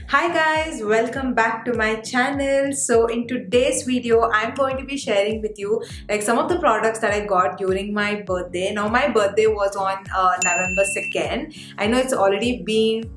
Hi guys, welcome back to my channel. So in today's video, I'm going to be sharing with you like some of the products that I got during my birthday. Now my birthday was on November 2nd. I know it's already been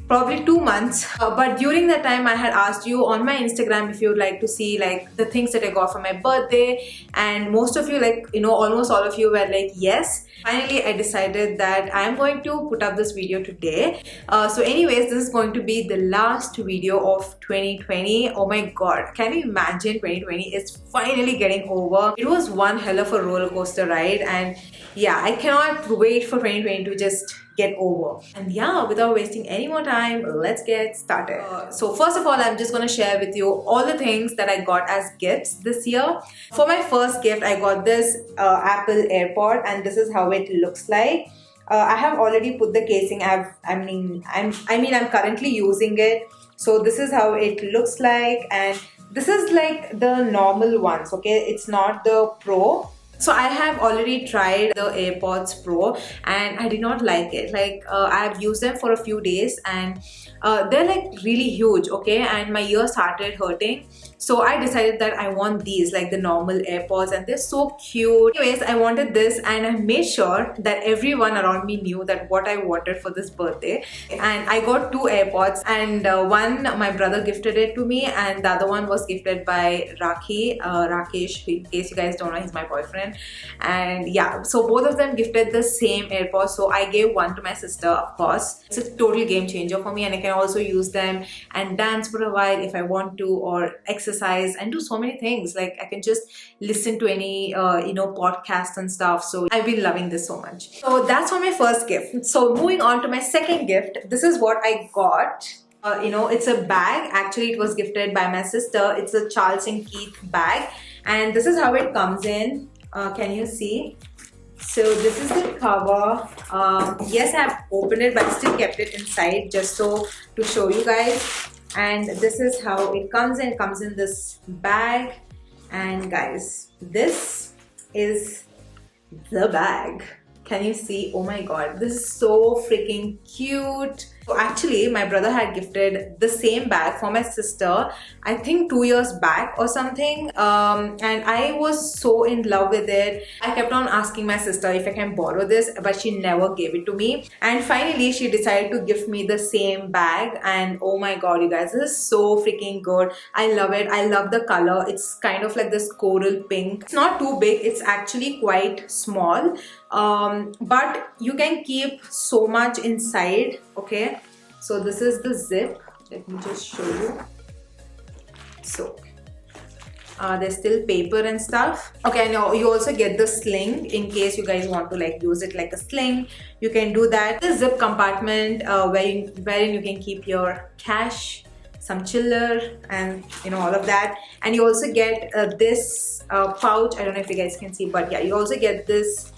probably 2 months, but during that time I had asked you on my Instagram if you would like to see like the things that I got for my birthday, and most of you, like, almost all of you were like yes. Finally I decided that I am going to put up this video today. So anyways, this is going to be the last video of 2020. Oh my god, can you imagine 2020 is finally getting over? It was one hell of a roller coaster ride, and yeah, I cannot wait for 2020 to just get over. And yeah, without wasting any more time, let's get started. So first of all, I'm just gonna share with you all the things that I got as gifts this year. For my first gift, I got this Apple AirPod, and this is how it looks like. I have already put the casing. I'm currently using it. So this is how it looks like, and this is like the normal ones. Okay, it's not the Pro. So I have already tried the AirPods Pro and I did not like it. Like I have used them for a few days and they're like really huge, okay, and my ear started hurting. So I decided that I want these, like the normal AirPods, and they're so cute. Anyways, I wanted this and I made sure that everyone around me knew that what I wanted for this birthday. And I got two AirPods, and one my brother gifted it to me and the other one was gifted by Rakesh. In case you guys don't know, he's my boyfriend. And yeah, so both of them gifted the same AirPods. So I gave one to my sister, of course. It's a total game changer for me, and I can also use them and dance for a while if I want to, or exercise and do so many things. Like I can just listen to any podcasts and stuff. So I've been loving this so much. So that's for my first gift. So moving on to my second gift, this is what I got. It's a bag. Actually, it was gifted by my sister. It's a Charles & Keith bag, and this is how it comes in. Can you see? So this is the cover. Yes, I've opened it, but I still kept it inside just so to show you guys. And this is how it comes in. It comes in this bag. And guys, this is the bag. Can you see? Oh my god, this is so freaking cute. So actually, my brother had gifted the same bag for my sister, I think 2 years back or something. And I was so in love with it. I kept on asking my sister if I can borrow this, but she never gave it to me. And finally, she decided to gift me the same bag. And oh my god, you guys, this is so freaking good. I love it. I love the color. It's kind of like this coral pink. It's not too big. It's actually quite small. But you can keep so much inside. Okay, so this is the zip. Let me just show you. So there's still paper and stuff. Okay, now you also get the sling in case you guys want to like use it like a sling. You can do that. The zip compartment wherein you can keep your cash, some chiller, and all of that. And you also get this pouch. I don't know if you guys can see, but yeah, you also get this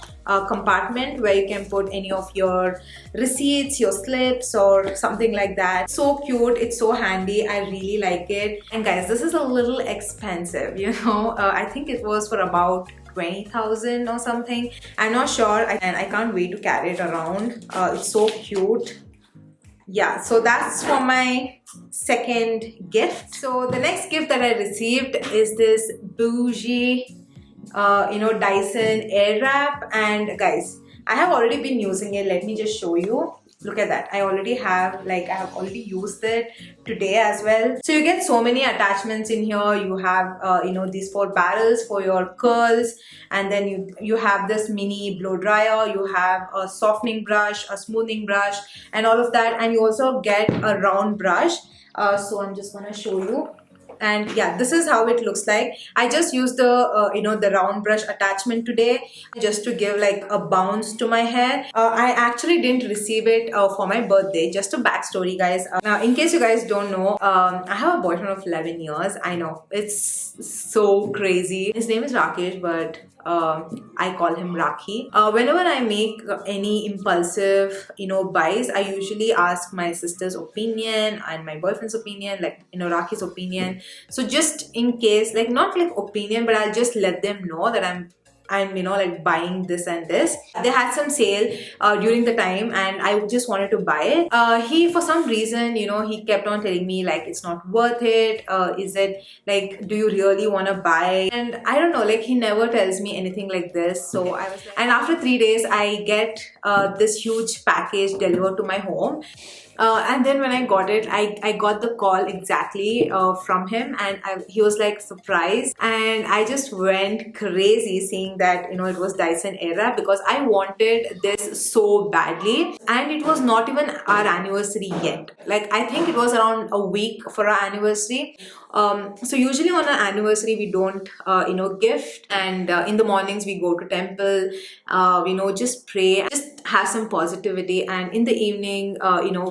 compartment where you can put any of your receipts, your slips, or something like that. So cute. It's so handy. I really like it. And guys, this is a little expensive, I think it was for about 20,000 or something. I'm not sure, and I can't wait to carry it around. It's so cute. Yeah, so that's for my second gift. So the next gift that I received is this bougie Dyson Airwrap. And guys, I have already been using it. Let me just show you. Look at that. I have already used it today as well. So you get so many attachments in here. You have these 4 barrels for your curls, and then you have this mini blow dryer. You have a softening brush, a smoothing brush, and all of that. And you also get a round brush. So I'm just gonna show you. And yeah, this is how it looks like. I just used the round brush attachment today just to give like a bounce to my hair. I actually didn't receive it for my birthday. Just a backstory, guys. Now, in case you guys don't know, I have a boyfriend of 11 years. I know, it's so crazy. His name is Rakesh, but I call him Rakhi. Whenever I make any impulsive, buys, I usually ask my sister's opinion and my boyfriend's opinion, like, Rakhi's opinion. So just in case, like, not like opinion, but I'll just let them know that I'm I'm like buying this and this. They had some sale during the time, and I just wanted to buy it. He, for some reason, he kept on telling me like it's not worth it. Is it like, do you really want to buy? And I don't know, like he never tells me anything like this. So I was like, and after 3 days, I get this huge package delivered to my home. And then when I got it, I got the call exactly from him, and he was like surprised, and I just went crazy seeing that it was Dyson Airwrap, because I wanted this so badly, and it was not even our anniversary yet. Like I think it was around a week for our anniversary. So usually on our anniversary we don't gift, and in the mornings we go to temple, just pray, just have some positivity, and in the evening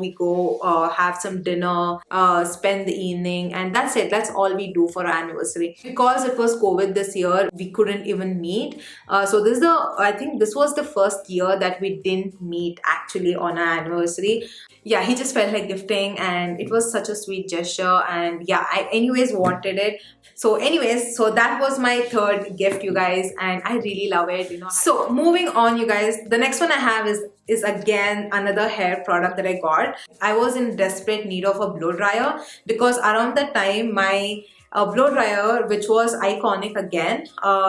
we go have some dinner, spend the evening, and that's it. That's all we do for our anniversary. Because it was COVID this year, we couldn't even meet. So I think this was the first year that we didn't meet actually on our anniversary. Yeah, he just felt like gifting, and it was such a sweet gesture, and yeah, I anyways wanted it. So that was my third gift, you guys, and I really love it. So moving on, you guys, the next one I have is again another hair product that I got. I was in desperate need of a blow dryer, because around that time my blow dryer, which was Iconic again,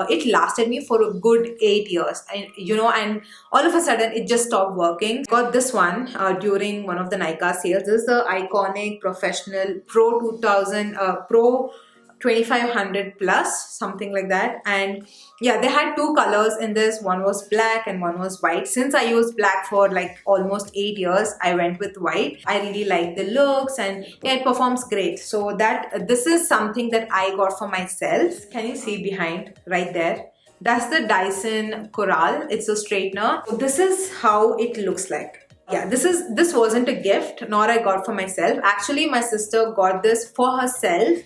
it lasted me for a good 8 years, and all of a sudden it just stopped working. Got this one during one of the Nykaa sales. This is the Iconic Professional Pro 2000 Pro 2500 plus, something like that. And yeah, they had two colors in this. One was black and one was white. Since I used black for like almost 8 years, I went with white. I really like the looks, and yeah, it performs great. So this is something that I got for myself. Can you see behind right there? That's the Dyson Coral. It's a straightener. This is how it looks like. Yeah, this wasn't a gift, nor I got for myself. Actually, my sister got this for herself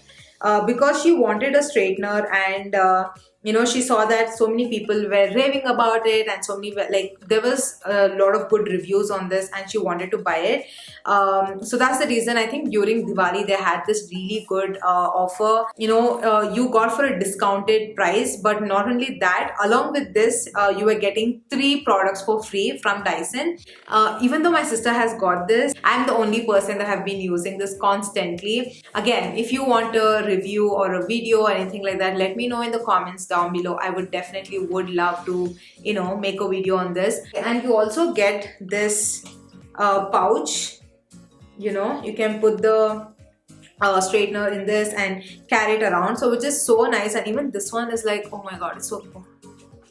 because she wanted a straightener, and she saw that so many people were raving about it, and so many there was a lot of good reviews on this, and she wanted to buy it. So that's the reason. I think during Diwali they had this really good offer. You got for a discounted price, but not only that, along with this you were getting 3 products for free from Dyson. Even though my sister has got this, I'm the only person that have been using this constantly. Again, if you want a review or a video or anything like that, let me know in the comments down below. I would definitely love to make a video on this. And you also get this pouch. You can put the straightener in this and carry it around, so which is so nice. And even this one is like, oh my god, it's so cool.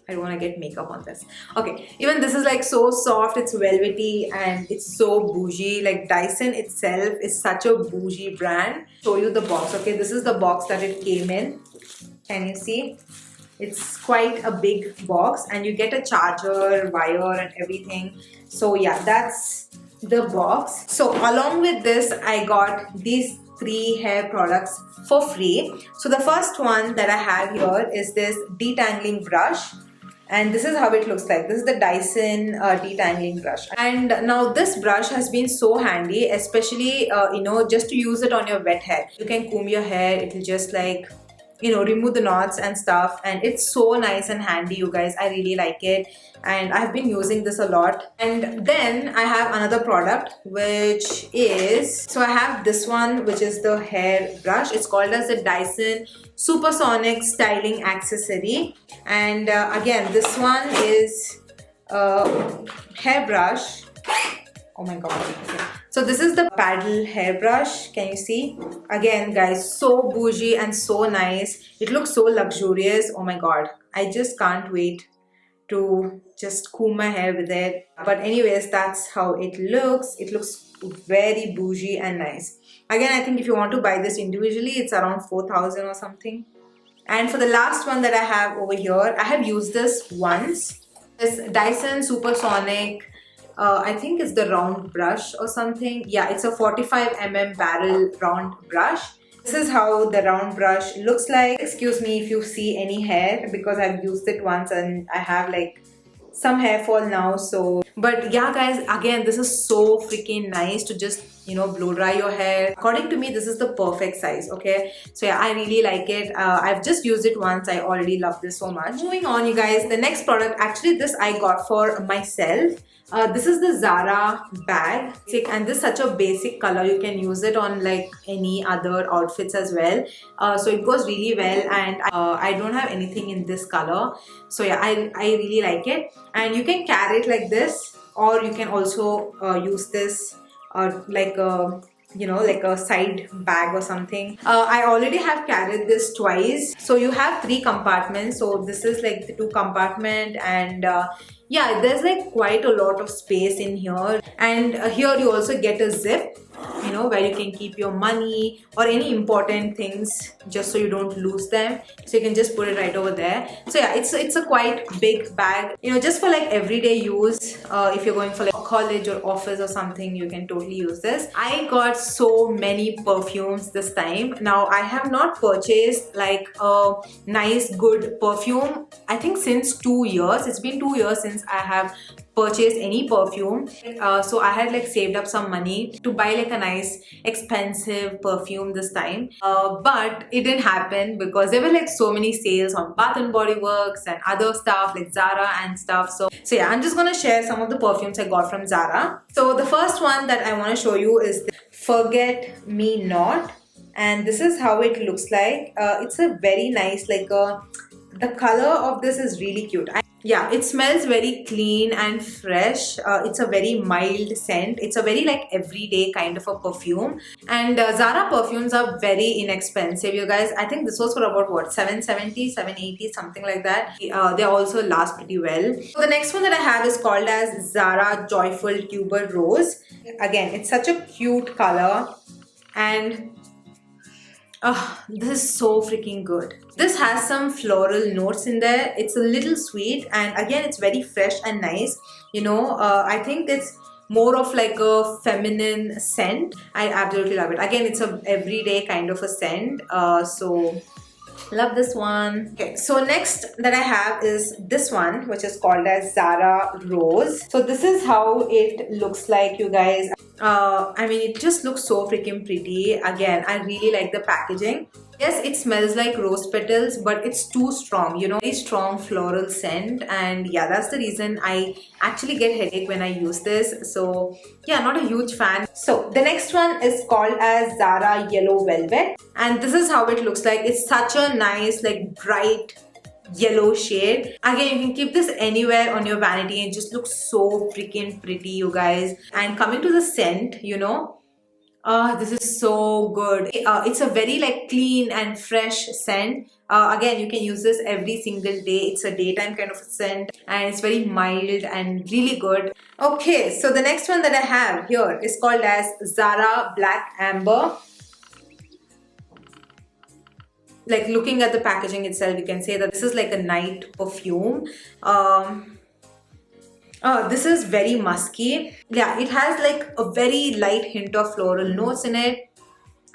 I don't want to get makeup on this. Okay, even this is like so soft, it's velvety, and it's so bougie. Like Dyson itself is such a bougie brand. Show you the box. Okay, this is the box that it came in. Can you see? It's quite a big box, and you get a charger, wire, and everything. So yeah, that's the box. So along with this, I got these 3 hair products for free. So the first one that I have here is this detangling brush, and this is how it looks like. This is the Dyson detangling brush, and now this brush has been so handy, especially just to use it on your wet hair. You can comb your hair, it will just like remove the knots and stuff, and it's so nice and handy, you guys. I really like it, and I've been using this a lot. And then I have another product, which is, so I have this one, which is the hair brush. It's called as the Dyson Supersonic Styling Accessory, and again, this one is a hair brush. Oh my god. Okay. So this is the paddle hairbrush. Can you see? Again, guys, so bougie and so nice. It looks so luxurious. Oh my god. I just can't wait to just comb my hair with it. But anyways, that's how it looks. It looks very bougie and nice. Again, I think if you want to buy this individually, it's around 4,000 or something. And for the last one that I have over here, I have used this once. This Dyson Supersonic, I think it's the round brush or something. Yeah, it's a 45mm barrel round brush. This is how the round brush looks like. Excuse me if you see any hair, because I've used it once and I have like some hair fall now. So, but yeah guys, again, this is so freaking nice to just blow dry your hair. According to me, this is the perfect size. Okay, so yeah, I really like it. I've just used it once. I already love this so much. Moving on, you guys, the next product, actually this I got for myself. This is the Zara bag, and this is such a basic color. You can use it on like any other outfits as well. So it goes really well, and I don't have anything in this color. So yeah, I really like it. And you can carry it like this, or you can also use this like a like a side bag or something. I already have carried this twice. So you have 3 compartments. So this is like the 2 compartment, and yeah, there's like quite a lot of space in here. And here you also get a zip, where you can keep your money or any important things, just so you don't lose them. So you can just put it right over there. So yeah, it's a quite big bag, just for like everyday use. If you're going for like college or office or something, you can totally use this. I got so many perfumes this time. Now I have not purchased like a nice good perfume, I think since 2 years. It's been 2 years since I have purchased any perfume. So I had like saved up some money to buy like a nice expensive perfume this time, but it didn't happen because there were like so many sales on Bath and Body Works and other stuff like Zara and stuff. So yeah, I'm just gonna share some of the perfumes I got from Zara. So the first one that I want to show you is the Forget Me Not, and this is how it looks like. It's a very nice, like the color of this is really cute. Yeah, it smells very clean and fresh. It's a very mild scent. It's a very like everyday kind of a perfume. And Zara perfumes are very inexpensive, you guys. I think this was for about what, 770, 780, something like that. They also last pretty well. So the next one that I have is called as Zara Joyful Tuber Rose. Again, it's such a cute color, and this is so freaking good. This has some floral notes in there. It's a little sweet, and again, it's very fresh and nice. I think it's more of like a feminine scent. I absolutely love it. Again, it's a everyday kind of a scent. So love this one. Okay, so next that I have is this one, which is called as Zara Rose. So this is how it looks like, you guys. I mean, it just looks so freaking pretty. Again, I really like the packaging. Yes, it smells like rose petals, but it's too strong, very strong floral scent. And yeah, that's the reason I actually get headache when I use this. So yeah, not a huge fan. So the next one is called as Zara Yellow Velvet, and this is how it looks like. It's such a nice, like bright yellow shade. Again, you can keep this anywhere on your vanity. It just looks so freaking pretty, you guys. And coming to the scent, this is so good. It's a very like clean and fresh scent. Again, you can use this every single day. It's a daytime kind of a scent, and it's very mild and really good. Okay, so the next one that I have here is called as Zara Black Amber. Like looking at the packaging itself, you can say that this is like a night perfume. This is very musky. Yeah, it has like a very light hint of floral notes in it,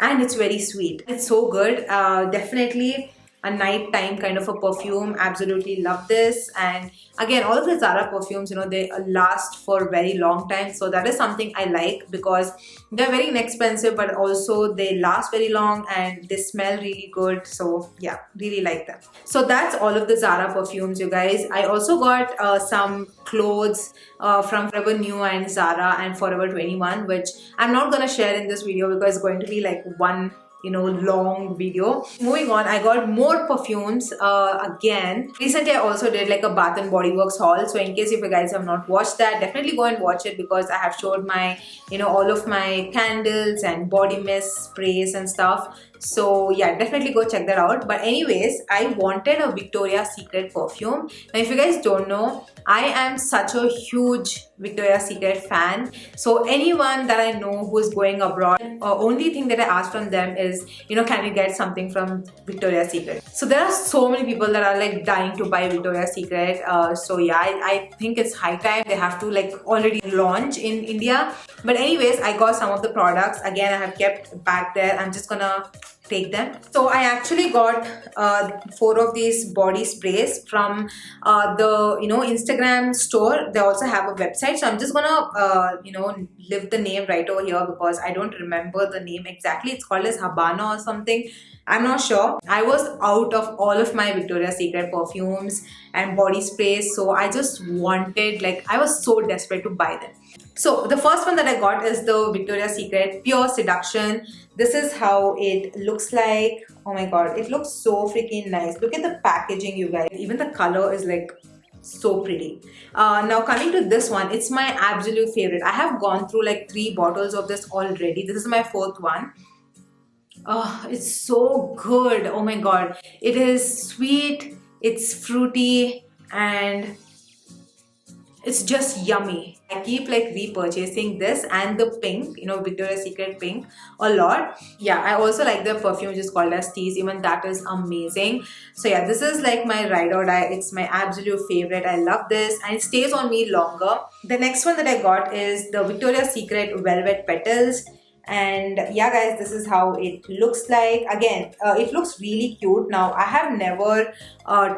and it's very sweet. It's so good. Definitely a nighttime kind of a perfume. Absolutely love this. And again, all of the Zara perfumes, they last for a very long time. So that is something I like, because they're very inexpensive, but also they last very long and they smell really good. So yeah, really like them. So that's all of the Zara perfumes, you guys. I also got some clothes from Forever New and Zara and Forever 21, which I'm not gonna share in this video because it's going to be like one long video. Moving on, I got more perfumes again. Recently, I also did like a Bath and Body Works haul. So in case if you guys have not watched that, definitely go and watch it, because I have showed my, all of my candles and body mist sprays and stuff. So yeah, definitely go check that out. But anyways, I wanted a Victoria's Secret perfume. Now, if you guys don't know, I am such a huge Victoria's Secret fan. So anyone that I know who is going abroad, only thing that I ask from them is, can we get something from Victoria's Secret? So there are so many people that are like dying to buy Victoria's Secret. So yeah, I think it's high time they have to like already launch in India. But anyways, I got some of the products. Again, I have kept back there. I'm just gonna take them. So I actually got 4 of these body sprays from the Instagram store. They also have a website, so I'm just gonna leave the name right over here because I don't remember the name exactly. It's called as Habana or something. I'm not sure. I was out of all of my Victoria's Secret perfumes and body sprays, so I just wanted, like, I was so desperate to buy them. So the first one that I got is the Victoria's Secret Pure Seduction. This is how it looks like. Oh my god, it looks so freaking nice. Look at the packaging, you guys. Even the color is like so pretty. Now coming to this one, it's my absolute favorite. I have gone through like 3 bottles of this already. This is my 4th one. Oh, it's so good. Oh my god. It is sweet, it's fruity, and it's just yummy. I keep like repurchasing this and the pink, Victoria's Secret pink a lot. Yeah, I also like the perfume which is called as Tease. Even that is amazing. So yeah, this is like my ride or die. It's my absolute favorite. I love this and it stays on me longer. The next one that I got is the Victoria's Secret Velvet Petals. And yeah guys, this is how it looks like. Again, it looks really cute. Now I have never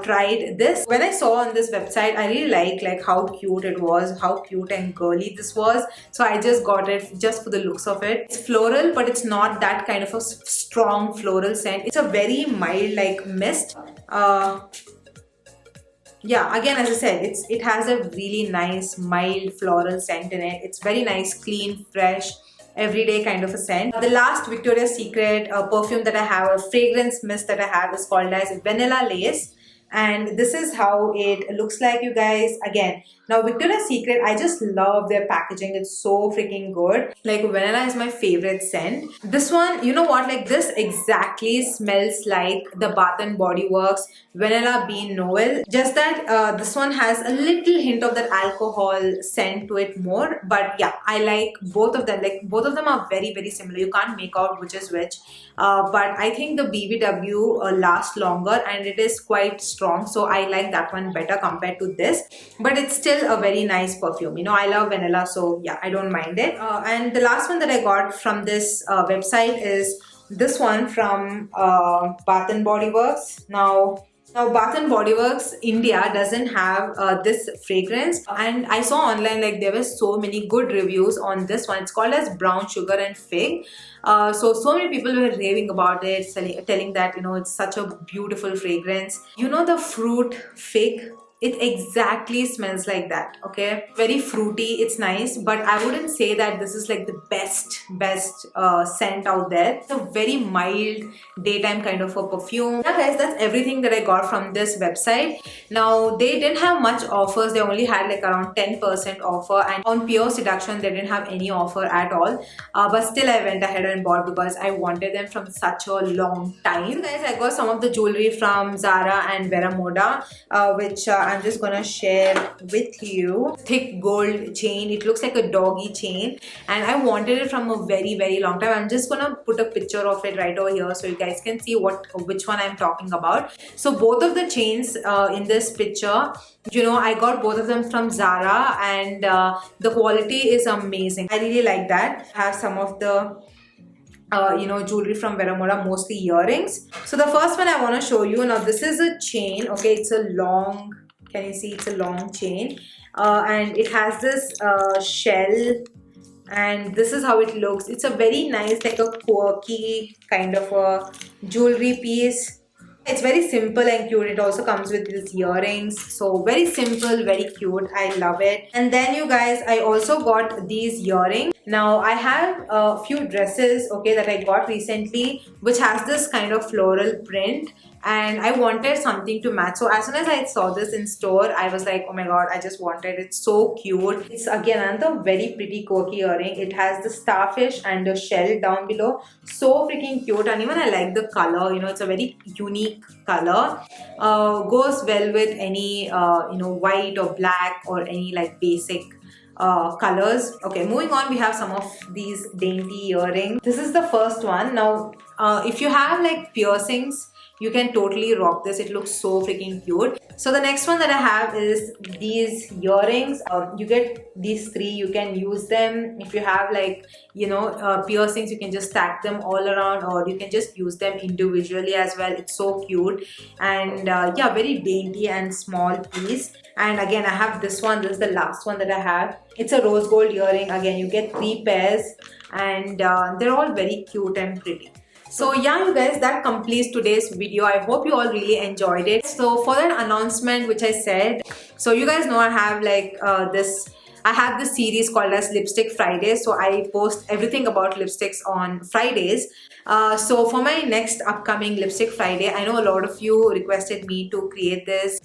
tried this. When I saw on this website, I really like how cute it was, how cute and girly this was. So I just got it just for the looks of it. It's floral, but it's not that kind of a strong floral scent. It's a very mild like mist. Yeah, again, as I said, it has a really nice mild floral scent in it. It's very nice, clean, fresh, everyday kind of a scent. The last Victoria's Secret perfume that I have, a fragrance mist that I have, is called as Vanilla Lace. And this is how it looks like, you guys. Again, now Victoria's Secret, I just love their packaging. It's so freaking good. Like, vanilla is my favorite scent. This one, you know what, like this exactly smells like the Bath and Body Works Vanilla Bean Noel. Just that this one has a little hint of that alcohol scent to it more. But yeah, I like both of them. Like, both of them are very, very similar. You can't make out which is which. But I think the BBW lasts longer and it is quite strong. So I like that one better compared to this. But it's still a very nice perfume. I love vanilla, so yeah, I don't mind it. And the last one that I got from this website is this one from Bath and Body Works. Now Bath and Body Works India doesn't have this fragrance, and I saw online like there were so many good reviews on this one. It's called as Brown Sugar and Fig. So many people were raving about it, telling that it's such a beautiful fragrance. The fruit fig, it exactly smells like that. Okay, very fruity, it's nice, but I wouldn't say that this is like the best scent out there. It's a very mild daytime kind of a perfume. Yeah guys, that's everything that I got from this website. Now they didn't have much offers. They only had like around 10% offer, and on Pure Seduction they didn't have any offer at all. But still I went ahead and bought because I wanted them from such a long time. Guys, I got some of the jewelry from Zara and Vera Moda, which I'm just gonna share with you. Thick gold chain. It looks like a doggy chain, and I wanted it from a very, very long time. I'm just gonna put a picture of it right over here so you guys can see which one I'm talking about. So both of the chains in this picture, I got both of them from Zara, and the quality is amazing. I really like that. I have some of the jewelry from Vera Moda, mostly earrings. So the first one I want to show you. Now this is a chain. Okay, it's a long, can you see, it's a long chain, and it has this shell, and this is how it looks. It's a very nice, like a quirky kind of a jewelry piece. It's very simple and cute. It also comes with these earrings. So very simple, very cute. I love it. And then you guys, I also got these earrings. Now I have a few dresses, okay, that I got recently, which has this kind of floral print, and I wanted something to match. So as soon as I saw this in store, I was like, oh my god, I just wanted it. So cute. It's again another very pretty quirky earring. It has the starfish and the shell down below. So freaking cute, and even I like the color. It's a very unique color. Goes well with any white or black or any like basic colors. Okay, moving on, we have some of these dainty earrings. This is the first one. Now if you have like piercings, you can totally rock this. It looks so freaking cute. So the next one that I have is these earrings. You get these three. You can use them if you have like, you know, piercings. You can just stack them all around, or you can just use them individually as well. It's so cute, and yeah, very dainty and small piece. And again, I have this one. This is the last one that I have. It's a rose gold earring. Again, you get 3 pairs, and they're all very cute and pretty. So yeah, you guys, that completes today's video. I hope you all really enjoyed it. So for that announcement which I said, so you guys know I have like I have this series called as Lipstick Fridays. So I post everything about lipsticks on Fridays. So for my next upcoming Lipstick Friday, I know a lot of you requested me to create this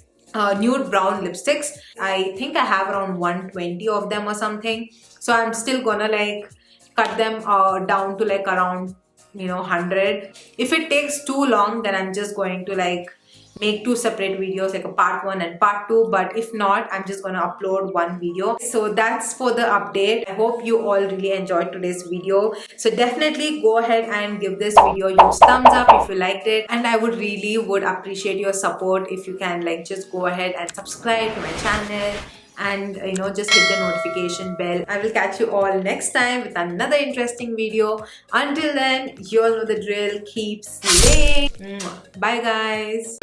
nude brown lipsticks. I think I have around 120 of them or something. So I'm still gonna like cut them down to like around, you know, 100. If it takes too long, then I'm just going to like make 2 separate videos, like a part 1 and part 2. But if not, I'm just gonna upload 1 video. So that's for the update. I hope you all really enjoyed today's video. So definitely go ahead and give this video a huge thumbs up if you liked it, and I would really appreciate your support if you can like just go ahead and subscribe to my channel, and you know, just hit the notification bell. I will catch you all next time with another interesting video. Until then, you all know the drill. Keep slaying. Bye guys.